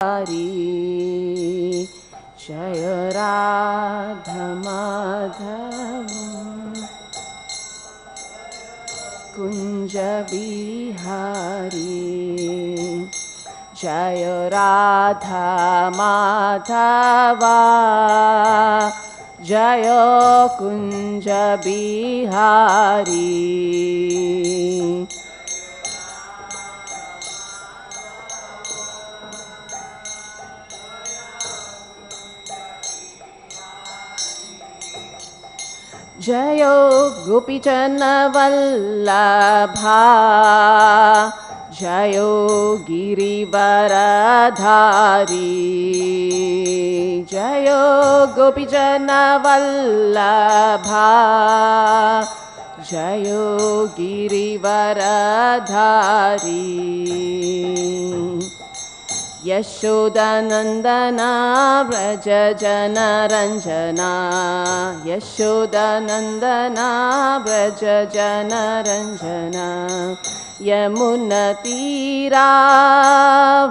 Hari Jaya Radha Madhava Kunja Bihari Jaya Radha Madhava Jaya Kunja Bihari Jayo Gopi Chana Vallabha Jayo Girivaradhari Jayo Gopi Chana Vallabha Jayo Girivaradhari Yashodanandana Vraja Jana Ranjana Yashodanandana Vraja Jana Ranjana Yamuna Tira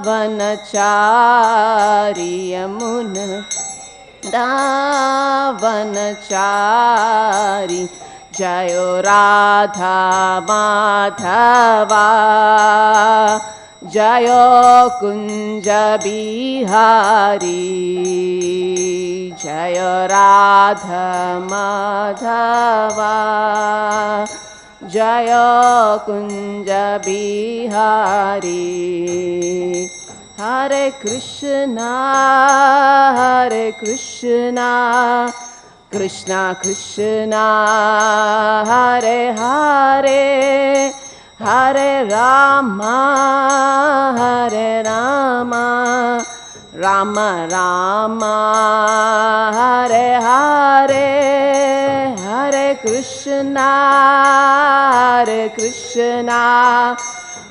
Vanachari Yamuna Vanachari Jayo Radha Madhava Jayo Kunja Bihari Jayo Radha Madhava Jayo Kunja Bihari Hare Krishna Krishna Krishna Hare Hare Hare Rama Rama Rama Hare Hare Hare Krishna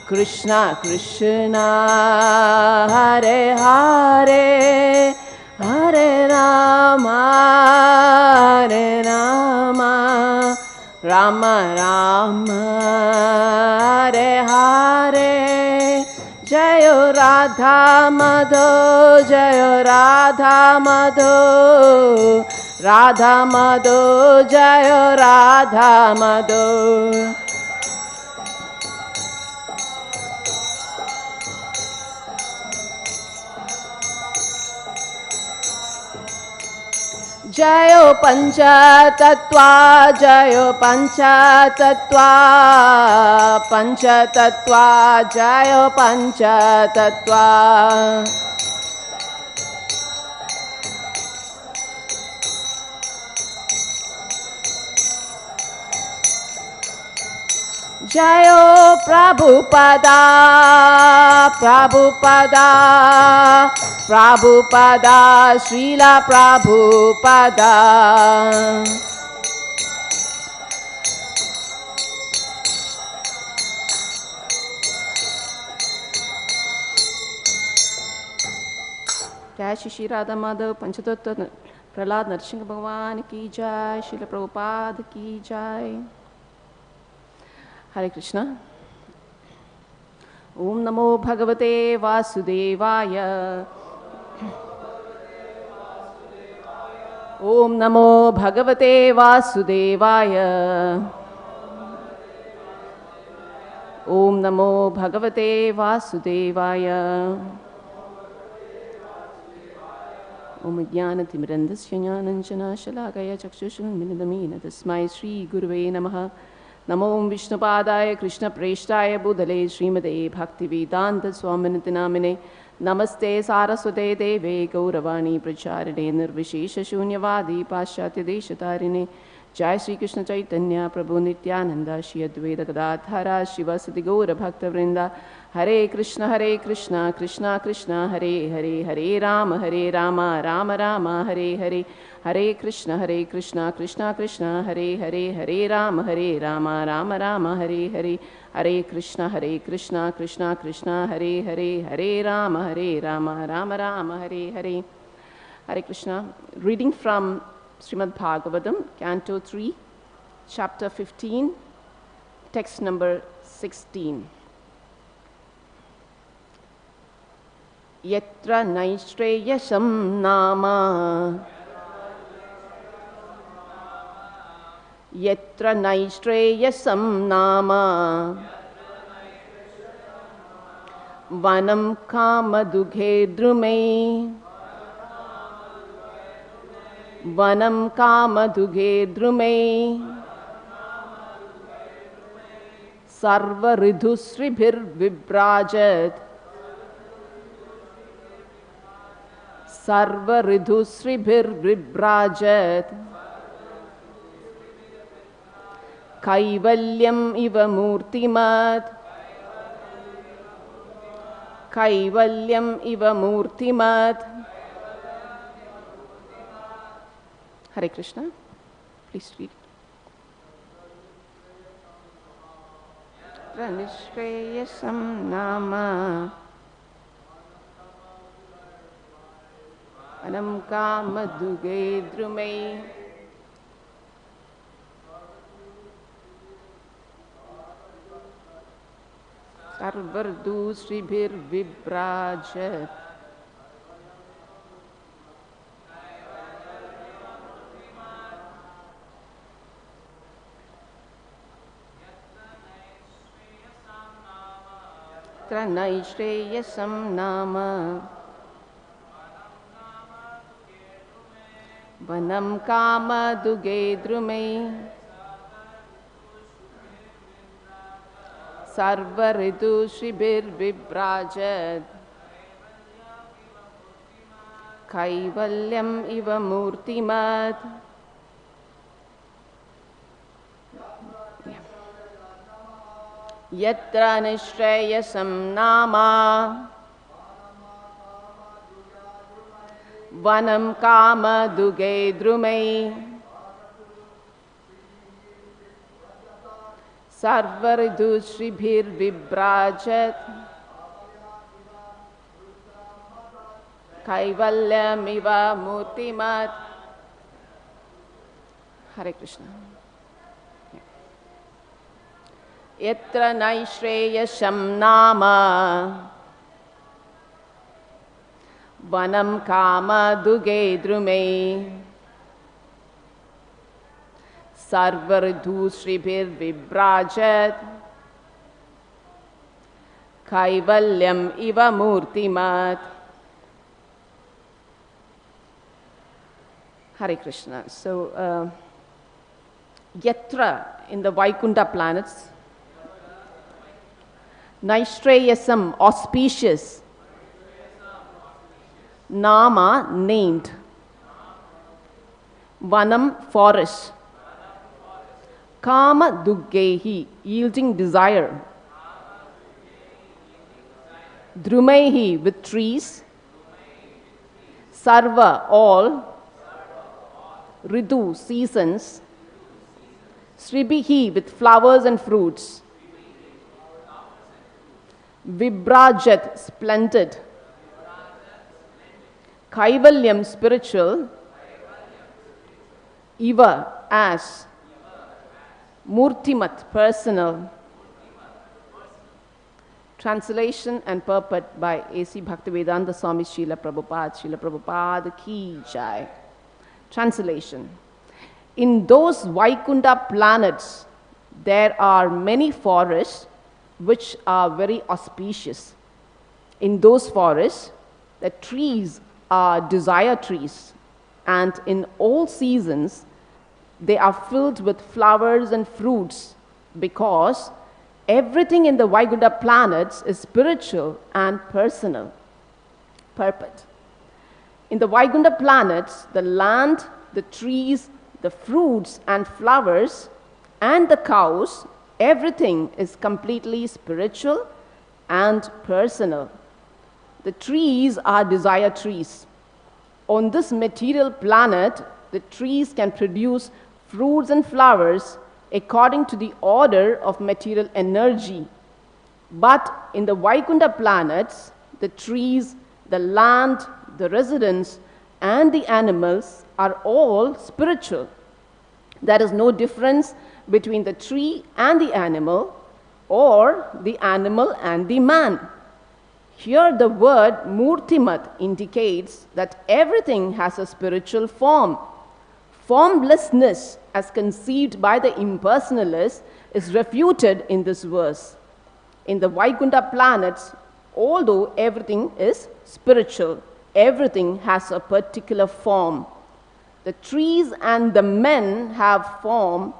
Krishna Krishna Hare Hare Hare Rama Rama Rama Hare Hare Jayo Radha Madho Jayo Radha Madho Radha Madho Jayo Radha Madho Jayo Pancha Tattva Jayo Pancha Tattva Pancha Tattva Jayo Pancha Tattva Jayo Prabhupada Prabhupada Prabhupada Srila Prabhupada Jai Shri Radha Madhav Panchatattva Prahlad Narsingh Bhagwan ki Jai Srila Prabhupada ki Jai Hare Krishna Om Namo Bhagavate Vasudevaya Om Namo Bhagavate Vasudevaya Om Namo Bhagavate Vasudevaya Om Jnanatimrandasya Jnananjana Shalakaya Chakshushalmilidamina Tasmai Shri Gurave Namaha Namo Vishnupadaya Krishna Preshtaya Budhale Srimade Bhaktivedanta Swaminati Namine Namaste Saraswate Deve Gauravani Pracharine Nirvishesha Shunyavadi Paschatya Deshatarine Jai Shri Krishna Chaitanya Prabhu Nityananda Shri Advaita Gadadhara Shivasati Gaura Bhakta Vrinda Hare Krishna Krishna Krishna Hare Hare Hare Rama Rama Rama Hare Hare Hare Krishna Krishna Krishna Hare Hare Hare Rama Rama Rama Hare Hare Hare Krishna Krishna Krishna Hare Hare Hare Rama Rama Rama Hare Hare Hare Krishna. Reading from Srimad Bhagavatam, Canto 3, Chapter 15, Text number 16. yatra naiḥśreyasaṁ nāma, yatra naiḥśreyasaṁ nāma, vanaṁ kāma-dughair drumaiḥ, vanaṁ kāma-dughair drumaiḥ, sarvartu-śrībhir vibhrājat, sarvartu-śrībhir vibhrājat, kaivalyam iva mūrtimat, kaivalyam iva mūrtimat. Hare Krishna. Please read it. naiḥśreyasaṁ nāma, vanaṁ kāma-dughair drumaiḥ, sarvartu-śrībhir vibhrājat, yatra naiḥśreyasaṁ nāma, vanaṁ kāma-dughair drumaiḥ, sarvartu-śrībhir vibhrājat, kaivalyam iva mūrtimat. Yatra naiḥśreyasaṁ nāma, vanaṁ kāma-dughair drumaiḥ, sarvartu-śrībhir vibhrājat, kaivalyam iva mūrtimat. Hare Krishna. Yatra naiḥśreyasaṁ nāma, vanaṁ kāma-dughair drumaiḥ, sarvartu-śrībhir vibhrājat, kaivalyam iva mūrtimat. Hare Krishna. So, yatra in the Vaikuntha planets, naiḥśreyasaṁ, auspicious, nāma, named, vanam, forest, kāma-dughaih, yielding desire, drumaiḥ, with trees, sarva, all, ritu, seasons, śrībhiḥ, with flowers and fruits, vibhrājat, splendid, kaivalyam, spiritual, iva, as, mūrtimat, personal. Translation and purport by A.C. Bhaktivedanta Swami Srila Prabhupada ki jai. Translation. In those Vaikuntha planets, there are many forests which are very auspicious. In those forests, the trees are desire trees, and in all seasons, they are filled with flowers and fruits, because everything in the Vaikuntha planets is spiritual and personal. Purport. In the Vaikuntha planets, the land, the trees, the fruits and flowers, and the cows, everything is completely spiritual and personal. The trees are desire trees. On this material planet, the trees can produce fruits and flowers according to the order of material energy. But in the Vaikuntha planets, the trees, the land, the residents, and the animals are all spiritual. There is no difference between the tree and the animal, or the animal and the man. Here the word mūrtimat indicates that everything has a spiritual form. Formlessness, as conceived by the impersonalists, is refuted in this verse. In the Vaikuntha planets, although everything is spiritual, everything has a particular form. The trees and the men have form,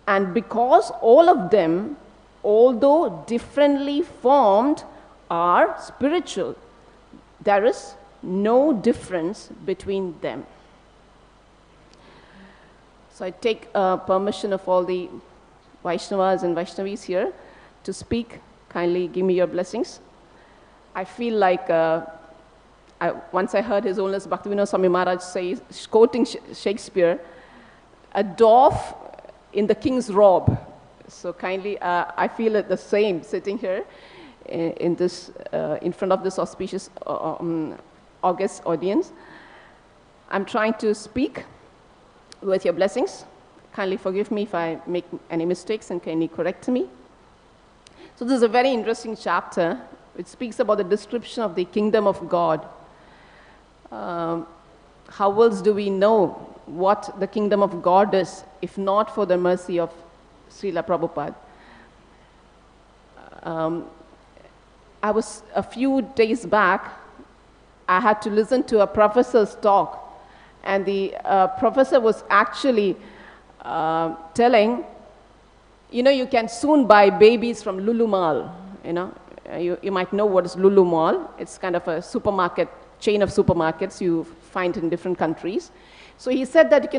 and because all of them, although differently formed, are spiritual, there is no difference between them. So I take permission of all the Vaishnavas and Vaishnavis here to speak. Kindly give me your blessings. I feel like once I heard His Holiness Bhaktivinoda Swami Maharaj say, quoting Shakespeare, a dwarf in the king's robe. So kindly, I feel it the same sitting here in front of this auspicious august audience. I'm trying to speak with your blessings. Kindly forgive me if I make any mistakes and kindly correct me. So this is a very interesting chapter. It speaks about the description of the kingdom of God. How else do we know what the kingdom of God is, if not for the mercy of Srila Prabhupada? I was, a few days back, I had to listen to a professor's talk, and the professor was actually telling, you can soon buy babies from Lulu Mall. You might know what is Lulu Mall. It's kind of a supermarket, chain of supermarkets you find in different countries. So he said that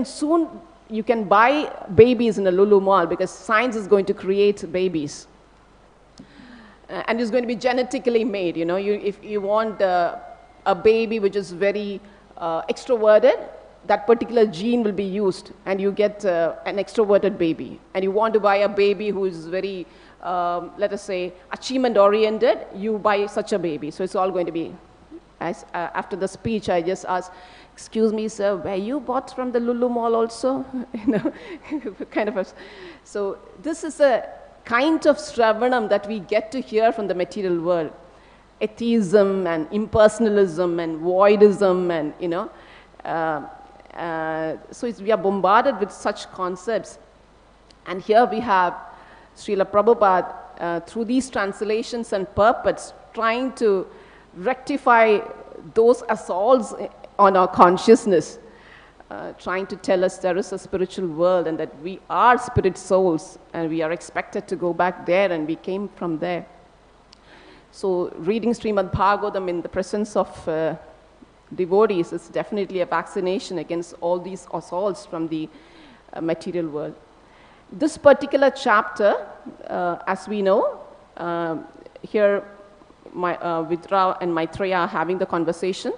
you can buy babies in a Lulu Mall because science is going to create babies. And it's going to be genetically made. If you want a baby which is very extroverted, that particular gene will be used, and you get an extroverted baby. And you want to buy a baby who is very, let us say, achievement-oriented, you buy such a baby. So it's all going to be, after the speech, I just asked, excuse me, sir, were you bought from the Lulu Mall also? Kind of so this is a kind of Shravanam that we get to hear from the material world. Atheism and impersonalism and voidism and, so we are bombarded with such concepts. And here we have Srila Prabhupada, through these translations and purports, trying to rectify those assaults on our consciousness, trying to tell us there is a spiritual world and that we are spirit souls and we are expected to go back there and we came from there. So reading Srimad Bhagavatam in the presence of devotees is definitely a vaccination against all these assaults from the material world. This particular chapter, as we know, here Vidra and Maitreya are having the conversation,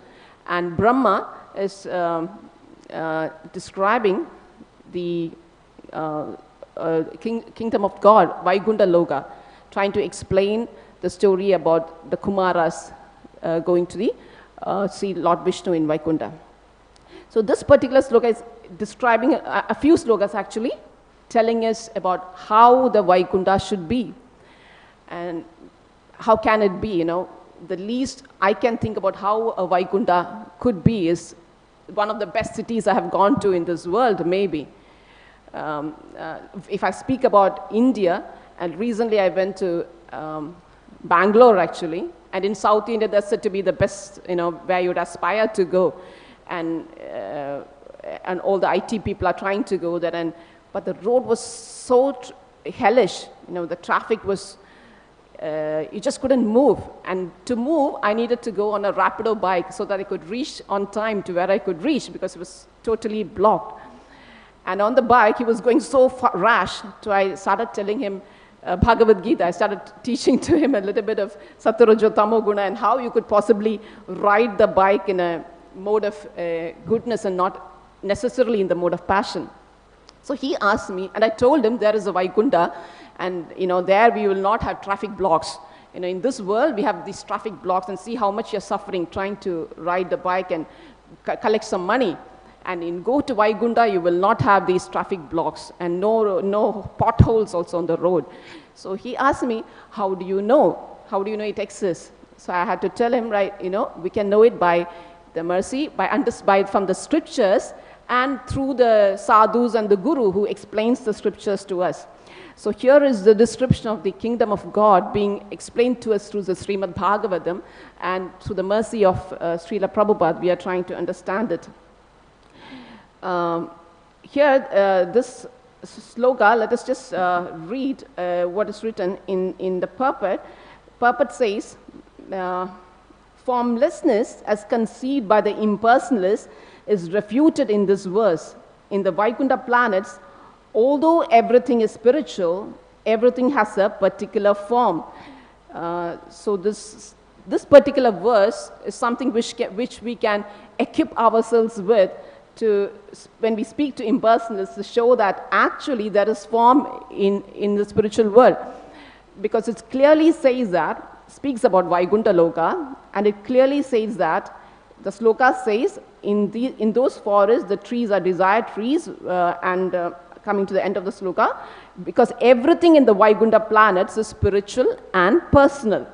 and Brahma is describing the kingdom of God, Vaikuntha Loka, trying to explain the story about the Kumaras going to the see Lord Vishnu in Vaikuntha. So this particular sloka is describing a few slokas actually, telling us about how the Vaikuntha should be. And how can it be, the least I can think about how a Vaikuntha could be is one of the best cities I have gone to in this world, maybe. If I speak about India, and recently I went to Bangalore actually, and in South India, that's said to be the best, where you'd aspire to go. And all the IT people are trying to go there. But the road was so hellish. The traffic was, you just couldn't move. And to move, I needed to go on a Rapido bike so that I could reach on time to where I could reach because it was totally blocked. And on the bike, he was going so rash. So I started telling him, Bhagavad Gita. I started teaching to him a little bit of Sattva-rajo Tamo Guna and how you could possibly ride the bike in a mode of goodness and not necessarily in the mode of passion. So he asked me, and I told him there is a Vaikuntha, and there we will not have traffic blocks. In this world we have these traffic blocks, and see how much you're suffering trying to ride the bike and collect some money. And go to Vaikuntha, you will not have these traffic blocks and no potholes also on the road. So he asked me, how do you know? How do you know it exists? So I had to tell him, right, we can know it by the mercy, from the scriptures and through the sadhus and the guru who explains the scriptures to us. So here is the description of the kingdom of God being explained to us through the Srimad Bhagavatam, and through the mercy of Srila Prabhupada, we are trying to understand it. Here, this sloka, let us just read what is written in the purport. Purport says, formlessness as conceived by the impersonalists is refuted in this verse. In the Vaikuntha planets, although everything is spiritual, everything has a particular form. So this particular verse is something which we can equip ourselves with when we speak to impersonalists, to show that actually there is form in the spiritual world. Because it clearly speaks about Vaikuntha Loka, and it clearly says that, the sloka says, in those forests the trees are desired trees, coming to the end of the sloka, because everything in the Vaikuntha planets is spiritual and personal.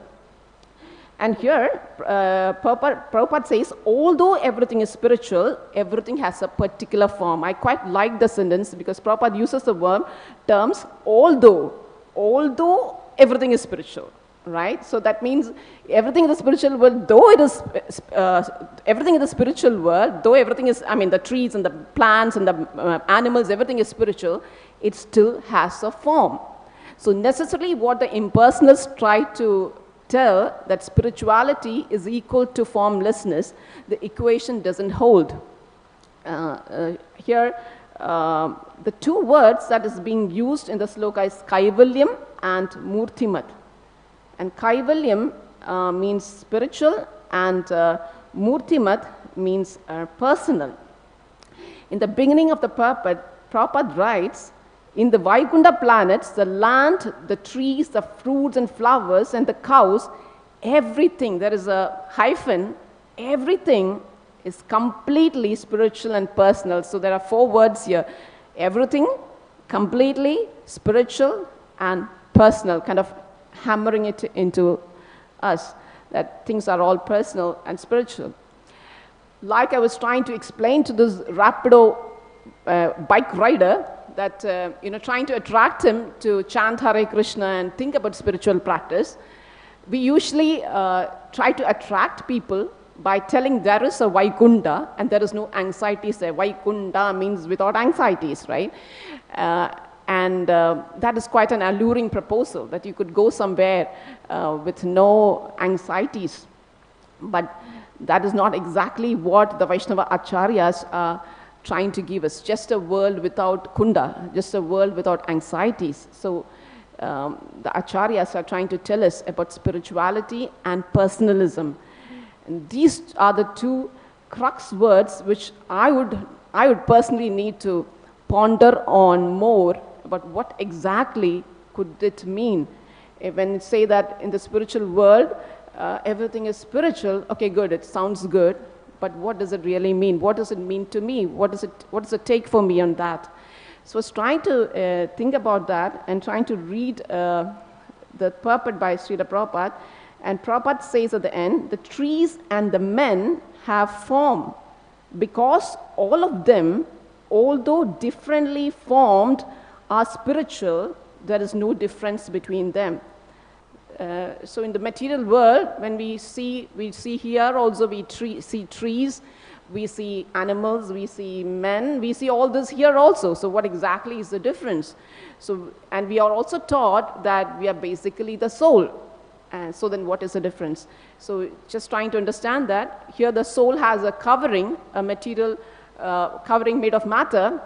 And here, Prabhupada says, although everything is spiritual, everything has a particular form. I quite like the sentence because Prabhupada uses the terms, although everything is spiritual. Right? So that means everything in the spiritual world, though it is, everything in the spiritual world, though everything is, the trees and the plants and the animals, everything is spiritual, it still has a form. So necessarily what the impersonalists try to tell, that spirituality is equal to formlessness, the equation doesn't hold. Here, the two words that is being used in the sloka is kaivalyam and mūrtimat. And kaivalyam means spiritual, and mūrtimat means personal. In the beginning of the purport, Prabhupada writes, in the Vaikuntha planets, the land, the trees, the fruits and flowers, and the cows, everything, there is a hyphen, everything is completely spiritual and personal. So there are 4 words here. Everything, completely, spiritual, and personal, kind of hammering it into us, that things are all personal and spiritual. Like I was trying to explain to this Rapido bike rider, that, trying to attract him to chant Hare Krishna and think about spiritual practice, we usually try to attract people by telling there is a Vaikuntha and there is no anxieties there. Vaikuntha means without anxieties, right? That is quite an alluring proposal, that you could go somewhere with no anxieties. But that is not exactly what the Vaishnava Acharyas are trying to give us. Just a world without kunda, just a world without anxieties. So the Acharyas are trying to tell us about spirituality and personalism. And these are the 2 crux words which I would personally need to ponder on more, about what exactly could it mean. When you say that in the spiritual world, everything is spiritual, okay, good, it sounds good, but what does it really mean? What does it mean to me? What does it take for me on that? So I was trying to think about that and trying to read the purport by Srila Prabhupada, and Prabhupada says at the end, the trees and the men have form, because all of them, although differently formed, are spiritual. There is no difference between them. So in the material world, when we see here also, we see trees, we see animals, we see men, we see all this here also. So what exactly is the difference? So, and we are also taught that we are basically the soul. So then what is the difference? So just trying to understand that here the soul has a covering, a material covering made of matter,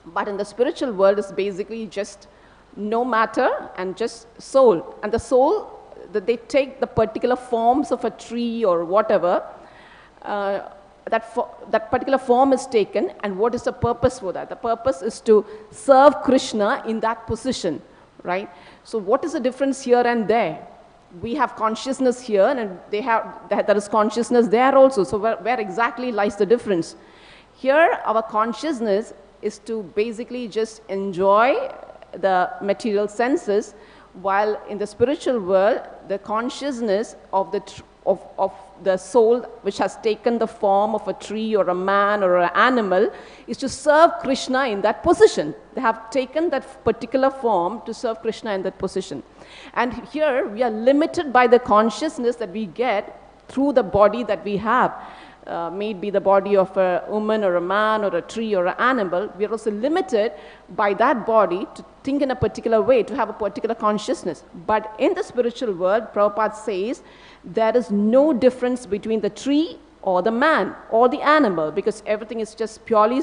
but in the spiritual world is basically just no matter and just soul. And the soul, that they take the particular forms of a tree or whatever, that particular form is taken, and what is the purpose for that? The purpose is to serve Krishna in that position, right? So what is the difference here and there? We have consciousness here, and there is consciousness there also. So where exactly lies the difference? Here, our consciousness is to basically just enjoy the material senses, while in the spiritual world, the consciousness of of the soul which has taken the form of a tree or a man or an animal is to serve Krishna in that position. They have taken that particular form to serve Krishna in that position. And here we are limited by the consciousness that we get through the body that we have. May it be the body of a woman or a man or a tree or an animal, we are also limited by that body to think in a particular way, to have a particular consciousness. But in the spiritual world, Prabhupada says, there is no difference between the tree or the man or the animal, because everything is just purely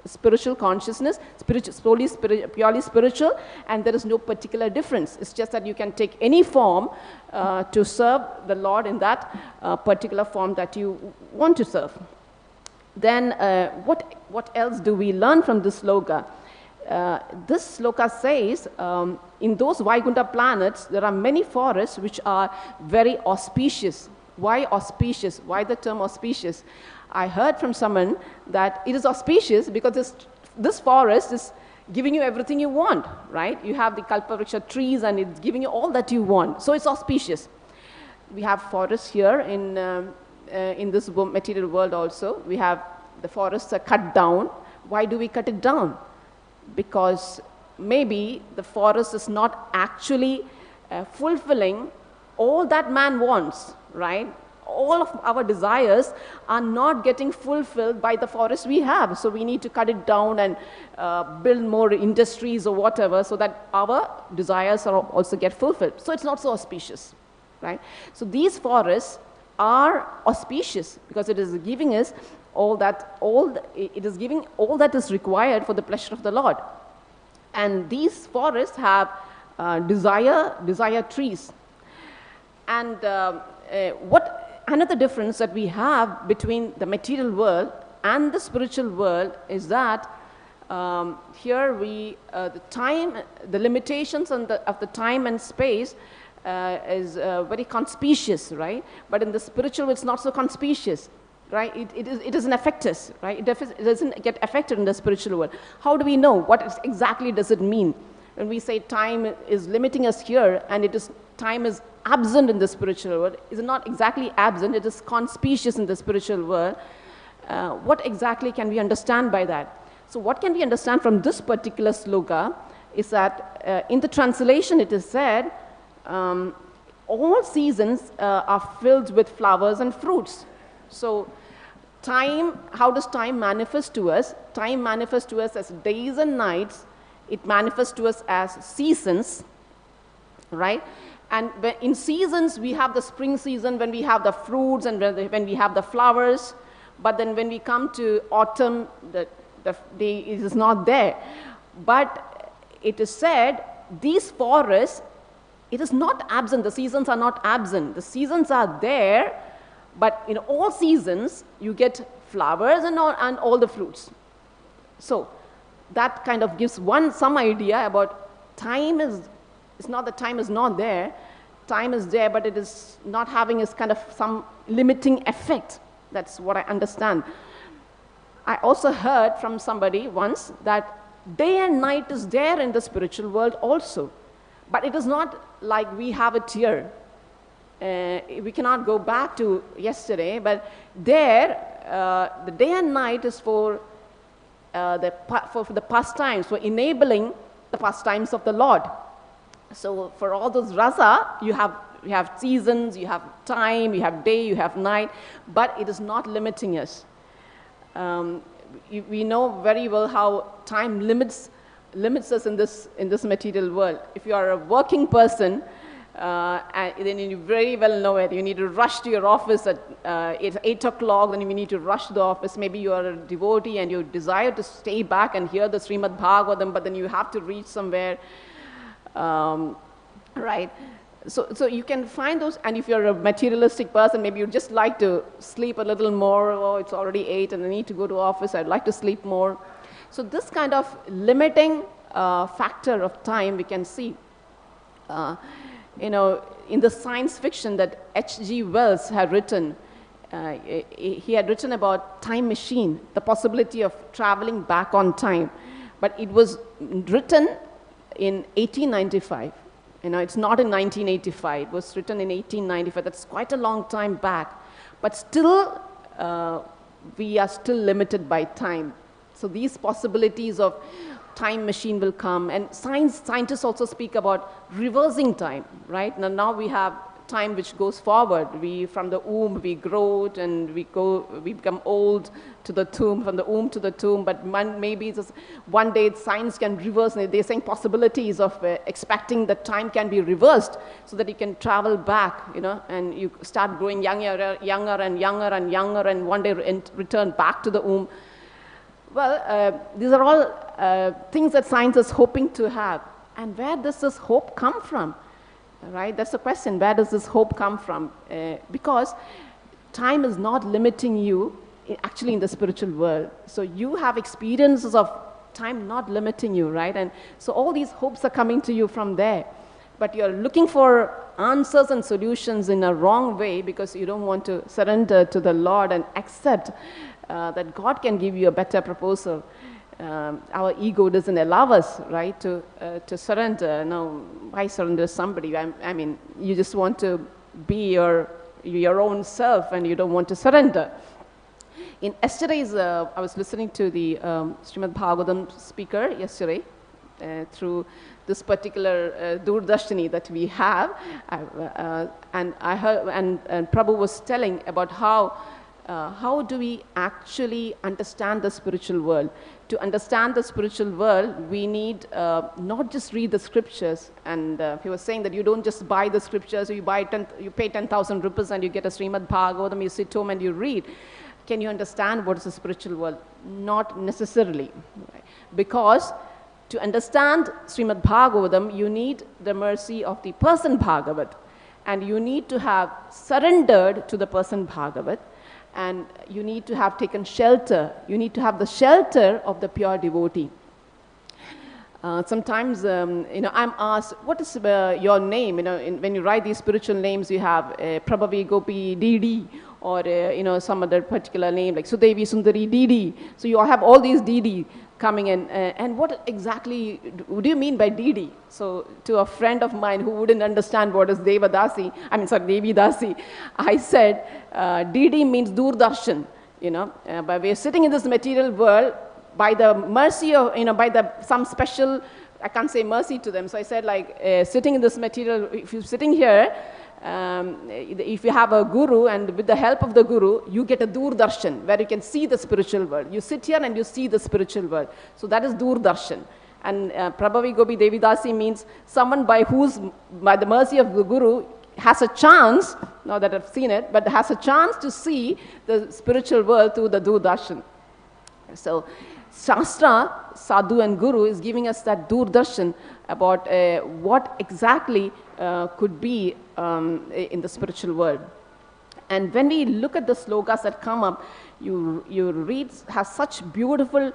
spiritual consciousness, purely spiritual, and there is no particular difference. It's just that you can take any form to serve the Lord in that particular form that you want to serve. Then what else do we learn from this sloka? This sloka says, in those Vaikuntha planets, there are many forests which are very auspicious. Why auspicious? Why the term auspicious? I heard from someone that it is auspicious because this forest is giving you everything you want, right? You have the kalpavriksha trees and it's giving you all that you want. So it's auspicious. We have forests here in this material world also. We have the forests are cut down. Why do we cut it down? Because maybe the forest is not actually fulfilling all that man wants, right? All of our desires are not getting fulfilled by the forest we have. So we need to cut it down and build more industries or whatever so that our desires are also get fulfilled. So it's not so auspicious, right? So these forests are auspicious because it is giving us it is giving all that is required for the pleasure of the Lord. And these forests have desire trees. And another difference that we have between the material world and the spiritual world is that here the limitations of the time and space is very conspicuous, right? But in the spiritual, it's not so conspicuous, right? It doesn't affect us, right? It doesn't get affected in the spiritual world. How do we know? What exactly does it mean? When we say time is limiting us here and time is absent in the spiritual world, is not exactly absent, it is conspicuous in the spiritual world. What exactly can we understand by that? So what can we understand from this particular sloka is that in the translation it is said, all seasons are filled with flowers and fruits. So how does time manifest to us? Time manifests to us as days and nights. It manifests to us as seasons, right? And in seasons, we have the spring season when we have the fruits and when we have the flowers. But then when we come to autumn, it is not there. But it is said, these forests, it is not absent. The seasons are not absent. The seasons are there, but in all seasons, you get flowers and all the fruits. So that kind of gives some idea about time it's not that time is not there. Time is there, but it is not having kind of some limiting effect. That's what I understand. I also heard from somebody once that day and night is there in the spiritual world also. But it is not like we have it here. We cannot go back to yesterday, but there, the day and night is for the pastimes, for enabling the pastimes of the Lord. So for all those rasa, you have seasons, you have time, you have day, you have night, but it is not limiting us. We know very well how time limits us in this material world. If you are a working person, then you very well know it. You need to rush to your office at 8 o'clock, then you need to rush to the office. Maybe you are a devotee and you desire to stay back and hear the Srimad Bhagavatam, but then you have to reach somewhere. Right? So you can find those, and if you're a materialistic person, maybe you just like to sleep a little more. Oh, it's already 8 and I need to go to office, I'd like to sleep more. So this kind of limiting factor of time we can see. In the science fiction that H.G. Wells had written, he had written about time machine, the possibility of traveling back on time. But it was written in 1895. It's not in 1985. It was written in 1895. That's quite a long time back. But still, we are still limited by time. So these possibilities of time machine will come. And scientists also speak about reversing time, right? Now we have time which goes forward. From the womb, we grow and we become old to the tomb, from the womb to the tomb. But maybe just one day science can reverse. They're saying possibilities of expecting that time can be reversed so that you can travel back, and you start growing younger and younger and younger, and one day return back to the womb. Well, these are all things that science is hoping to have. And where does this hope come from? Right? That's the question. Where does this hope come from? Because time is not limiting you actually in the spiritual world. So you have experiences of time not limiting you, right? And so all these hopes are coming to you from there. But you're looking for answers and solutions in a wrong way because you don't want to surrender to the Lord and accept that God can give you a better proposal. Our ego doesn't allow us, right, to surrender. Now, why surrender somebody? I mean, you just want to be your own self, and you don't want to surrender. In yesterday's, I was listening to the Srimad Bhagavatam speaker yesterday through this particular Doordarshini that we have, and I heard, and Prabhu was telling about how do we actually understand the spiritual world. To understand the spiritual world, we need not just read the scriptures. And he was saying that you don't just buy the scriptures, you pay 10,000 rupees and you get a Srimad Bhagavatam, you sit home and you read. Can you understand what is the spiritual world? Not necessarily. Right? Because to understand Srimad Bhagavatam, you need the mercy of the person Bhagavat. And you need to have surrendered to the person Bhagavat. And you need to have taken shelter. You need to have the shelter of the pure devotee. Sometimes, I'm asked, what is your name? When you write these spiritual names, you have Prabhavi, Gopi, Didi, or some other particular name like Sudevi, Sundari, Didi. So you have all these Didi coming in. And what exactly do you mean by Didi? So to a friend of mine who wouldn't understand what is Devi Dasi, I said, Didi means Doordarshan. But we're sitting in this material world by the mercy of, some special, I can't say mercy to them. So I said, sitting in this material, if you're sitting here, if you have a guru, and with the help of the guru, you get a Doordarshan, where you can see the spiritual world. You sit here and you see the spiritual world. So that is Doordarshan. And Prabhavi Gopi Devi Dasi means someone by the mercy of the guru, has a chance, now that I've seen it, but has a chance to see the spiritual world through the Doordarshan. So Shastra, Sadhu and Guru is giving us that Doordarshan about what exactly could be in the spiritual world. And when we look at the slokas that come up, you read, has such beautiful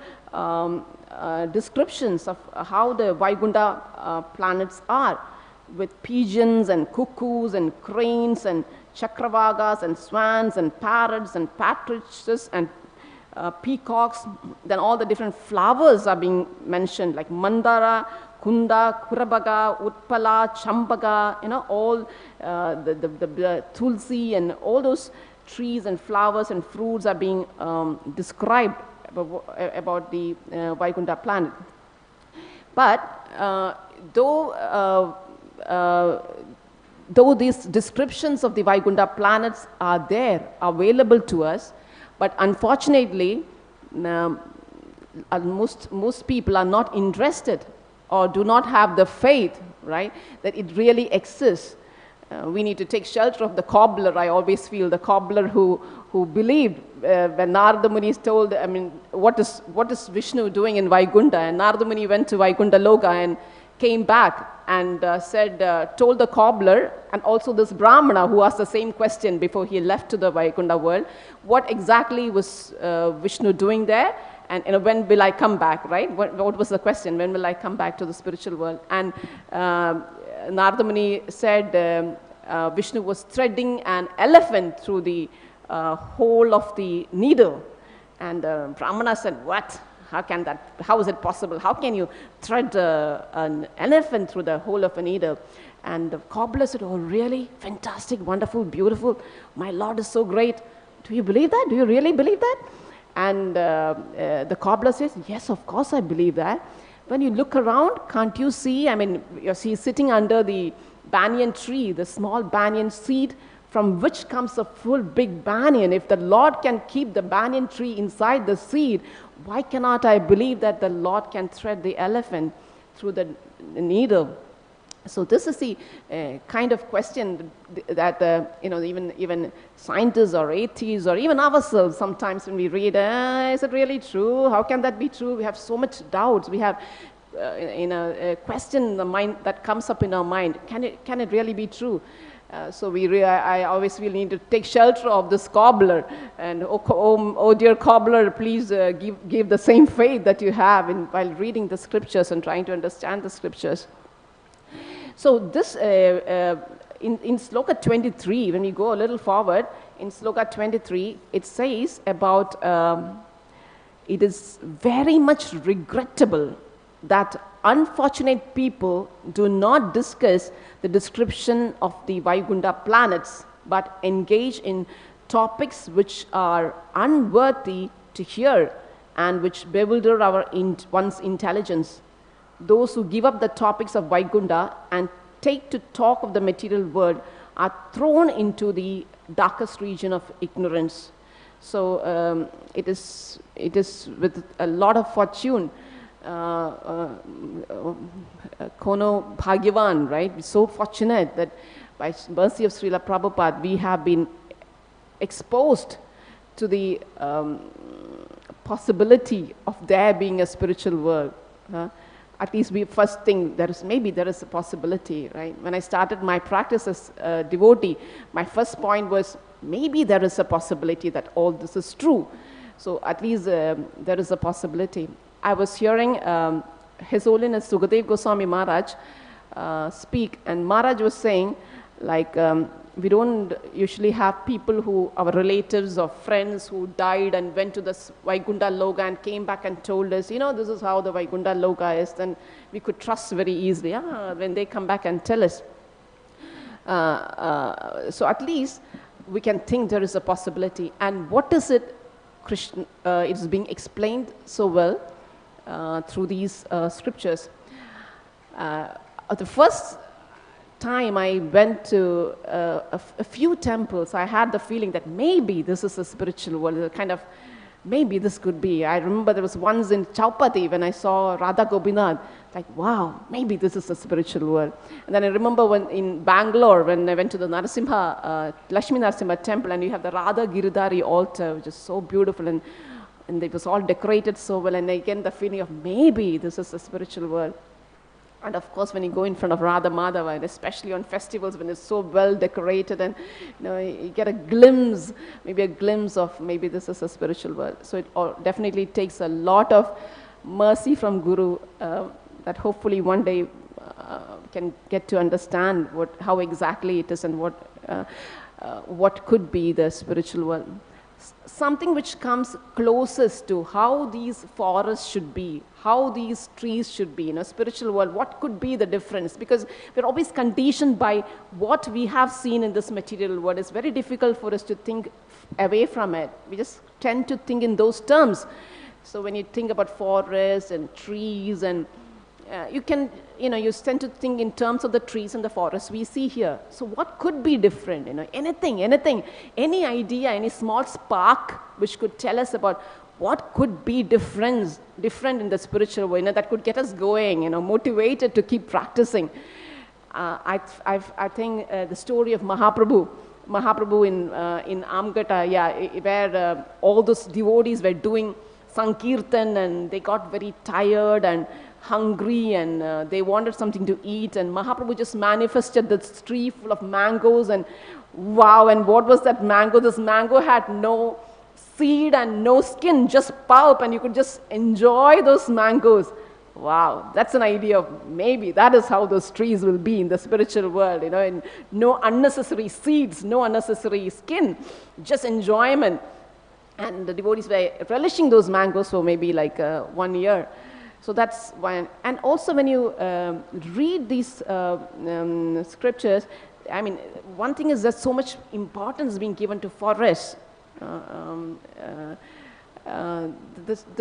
descriptions of how the Vaikuntha planets are, with pigeons and cuckoos and cranes and chakravagas and swans and parrots and partridges and peacocks. Then all the different flowers are being mentioned, like mandara, kunda, kurabaga, utpala, champaga, all the tulsi and all those trees and flowers and fruits are being described about the Vaikuntha planet. But though these descriptions of the Vaikuntha planets are there, available to us, but unfortunately, most people are not interested or do not have the faith, right, that it really exists. We need to take shelter of the cobbler. I always feel the cobbler who believed when Narada Muni is told, what is Vishnu doing in Vaikuntha? And Narada Muni went to Vaikuntha Loka and came back and told the cobbler and also this Brahmana who asked the same question before he left to the Vaikuntha world, what exactly was Vishnu doing there? And when will I come back, right? What was the question? When will I come back to the spiritual world? And Narada Muni said Vishnu was threading an elephant through the hole of the needle. And Brahmana said, what? how is it possible? How can you thread an elephant through the hole of a needle? And the cobbler said, oh, really? Fantastic, wonderful, beautiful. My Lord is so great. Do you believe that? Do you really believe that? And the cobbler says, yes, of course I believe that. When you look around, can't you see? I mean, he's sitting under the banyan tree, the small banyan seed from which comes a full big banyan. If the Lord can keep the banyan tree inside the seed, why cannot I believe that the Lord can thread the elephant through the needle? So this is the kind of question that even scientists or atheists or even ourselves sometimes when we read, is it really true? How can that be true? We have so much doubts. We have a question in the mind that comes up in our mind. Can it really be true? So I always feel need to take shelter of this cobbler, and oh dear cobbler, please give the same faith that you have while reading the scriptures and trying to understand the scriptures. So this, in Sloka 23, when we go a little forward, in Sloka 23, it says about, it is very much regrettable that unfortunate people do not discuss the description of the Vaikuntha planets, but engage in topics which are unworthy to hear and which bewilder one's intelligence. Those who give up the topics of Vaikuntha and take to talk of the material world are thrown into the darkest region of ignorance. So it is with a lot of fortune, Kono Bhagyavan, right? We're so fortunate that by mercy of Srila Prabhupada, we have been exposed to the possibility of there being a spiritual world. At least we first think maybe there is a possibility, right? When I started my practice as a devotee, my first point was maybe there is a possibility that all this is true. So at least there is a possibility. I was hearing His Holiness Sukadev Goswami Maharaj speak, and Maharaj was saying, like, we don't usually have people our relatives or friends who died and went to the Vaikuntha Loka and came back and told us, this is how the Vaikuntha Loka is, then we could trust very easily when they come back and tell us. So at least we can think there is a possibility. And what is it? Krishna, it is being explained so well through these scriptures. The first time I went to a few temples, I had the feeling that maybe this is a spiritual world, kind of, maybe this could be. I remember there was once in Chaupati when I saw Radha Gopinath, like, wow, maybe this is a spiritual world. And then I remember when in Bangalore, when I went to the Lakshmi Narasimha temple, and you have the Radha Giridhari altar, which is so beautiful, and it was all decorated so well, and again the feeling of maybe this is a spiritual world. And of course, when you go in front of Radha Madhava, and especially on festivals when it's so well decorated, and you get a glimpse of maybe this is a spiritual world. So it definitely takes a lot of mercy from Guru that hopefully one day can get to understand how exactly it is and what could be the spiritual world. Something which comes closest to how these forests should be, how these trees should be in a spiritual world, what could be the difference? Because we're always conditioned by what we have seen in this material world. It's very difficult for us to think away from it. We just tend to think in those terms. So when you think about forests and trees, and you tend to think in terms of the trees and the forests we see here. So what could be different? Anything, any idea, any small spark which could tell us about what could be different in the spiritual world, that could get us going, motivated to keep practicing. I think the story of Mahaprabhu in Amgata, where all those devotees were doing Sankirtan, and they got very tired and hungry, and they wanted something to eat, and Mahaprabhu just manifested this tree full of mangoes, and wow, and what was that mango? This mango had no seed and no skin, just pulp, and you could just enjoy those mangoes. Wow, that's an idea of maybe that is how those trees will be in the spiritual world, and no unnecessary seeds, no unnecessary skin, just enjoyment. And the devotees were relishing those mangoes for maybe like 1 year. So that's one. And also when you read these scriptures, I mean, one thing is that so much importance being given to forests. The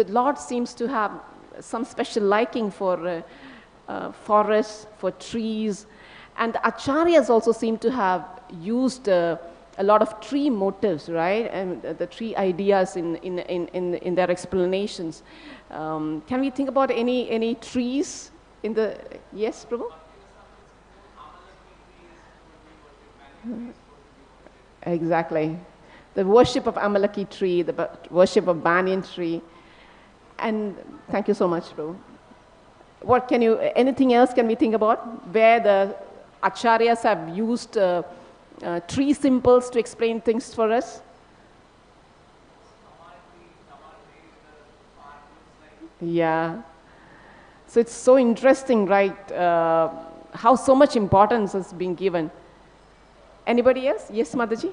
Lord seems to have some special liking for forests, for trees. And the acharyas also seem to have used a lot of tree motifs, right? And the tree ideas in their explanations. Can we think about any trees in the... Yes, Prabhu? Exactly. The worship of Amalaki tree, the worship of banyan tree. And thank you so much, Prabhu. What can you, anything else can we think about? Where the acharyas have used tree symbols to explain things for us? Yeah. So it's so interesting, right? How so much importance has been given. Anybody else? Yes, Mataji?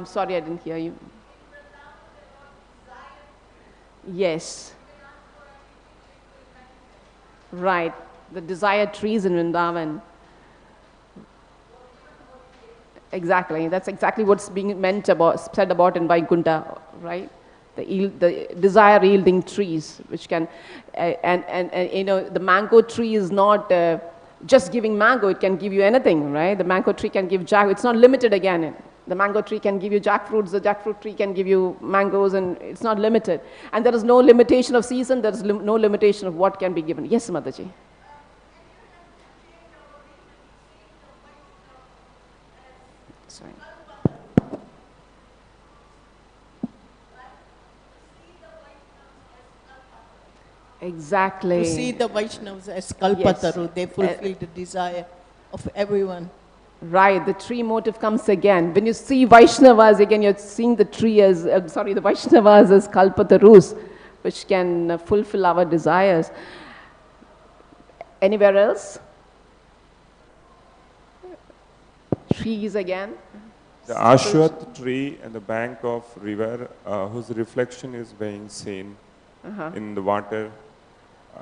Sorry, I didn't hear you. Yes. Right. The desired trees in Vrindavan. Exactly. That's exactly what's being said about in Vaikuntha, right? The desire yielding trees, which can, and you know, the mango tree is not just giving mango, it can give you anything, right? The mango tree can give it's not limited again. The mango tree can give you jackfruits, the jackfruit tree can give you mangoes, and it's not limited. And there is no limitation of season, there is no limitation of what can be given. Yes, Mataji. Sorry. Exactly. To see the Vaishnavas as Kalpataru, yes. They fulfill the desire of everyone. Right, the tree motive comes again. When you see Vaishnavas, again you're seeing the tree as, the Vaishnavas as Kalpatarus, which can fulfill our desires. Anywhere else? Trees again. The Ashwath tree and the bank of river, whose reflection is being seen in the water,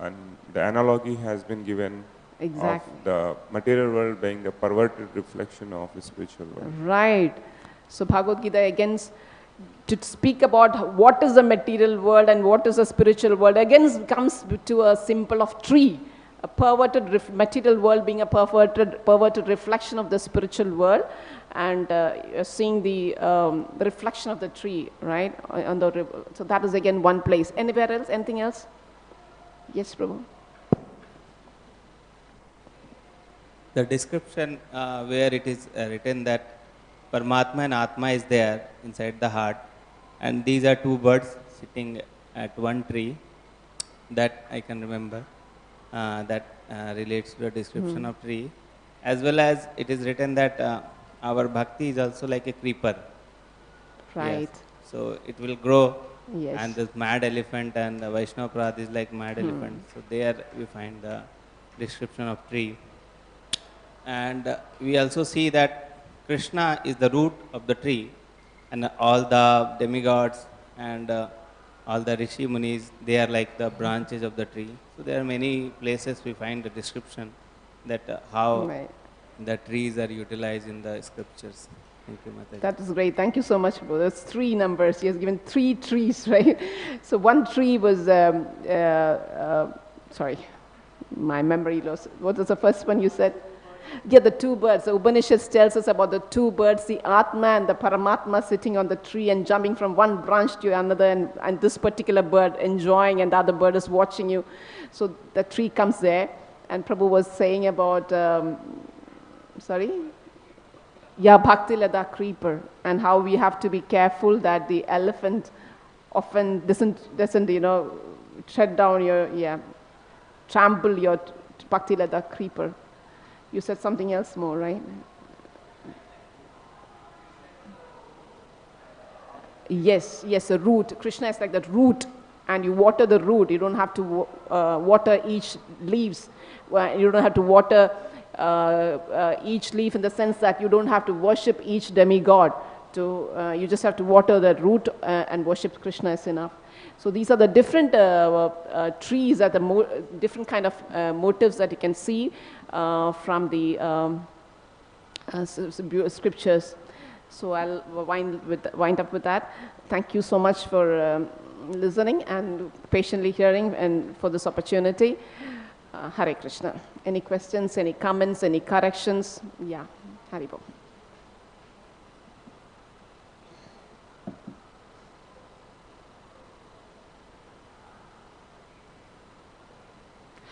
and the analogy has been given. Exactly. Of the material world being the perverted reflection of the spiritual world. Right. So Bhagavad Gita again, to speak about what is the material world and what is the spiritual world, again comes to a symbol of tree. A perverted material world being a perverted reflection of the spiritual world, and you're seeing the reflection of the tree, right? On the river. So that is again one place. Anywhere else? Anything else? Yes, Prabhu. The description where it is written that Paramatma and Atma is there inside the heart, and these are two birds sitting at one tree, that I can remember, that relates to the description of tree, as well as it is written that our bhakti is also like a creeper. Right. Yes. So it will grow, yes. And this mad elephant and the Vaishnava Prad is like mad elephant. So there we find the description of tree. And we also see that Krishna is the root of the tree, and all the demigods and all the Rishi Munis, they are like the branches of the tree. So there are many places we find the description that how the trees are utilized in the scriptures. Thank you, Mataji. That is great. Thank you so much, bro. That's 3 numbers. He has given 3 trees, right? So one tree was, sorry, my memory loss. What was the first one you said? Yeah, the 2 birds. The Upanishads tells us about the 2 birds, the Atma and the Paramatma sitting on the tree and jumping from one branch to another, and this particular bird enjoying and the other bird is watching you. So the tree comes there, and Prabhu was saying about, Bhakti Lada creeper, and how we have to be careful that the elephant often doesn't tread down your, trample your Bhakti Lada creeper. You said something else more, right? Yes, a root. Krishna is like that root, and you water the root. You don't have to water each leaves. You don't have to water each leaf in the sense that you don't have to worship each demigod. You just have to water the root and worship Krishna is enough. So these are the different trees, are the different kind of motives that you can see from the scriptures. So I'll wind up with that. Thank you so much for listening and patiently hearing and for this opportunity. Hare Krishna. Any questions, any comments, any corrections? Yeah, Hari Bol.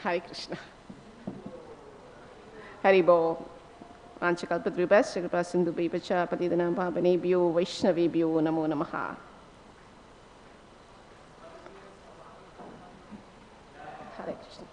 Hare Krishna. Hari Bol. Anchakalpadrubhasya kripa sindhubhya patitanam pavanebhyo vaishnavebhyo namo namaha. Hare Krishna.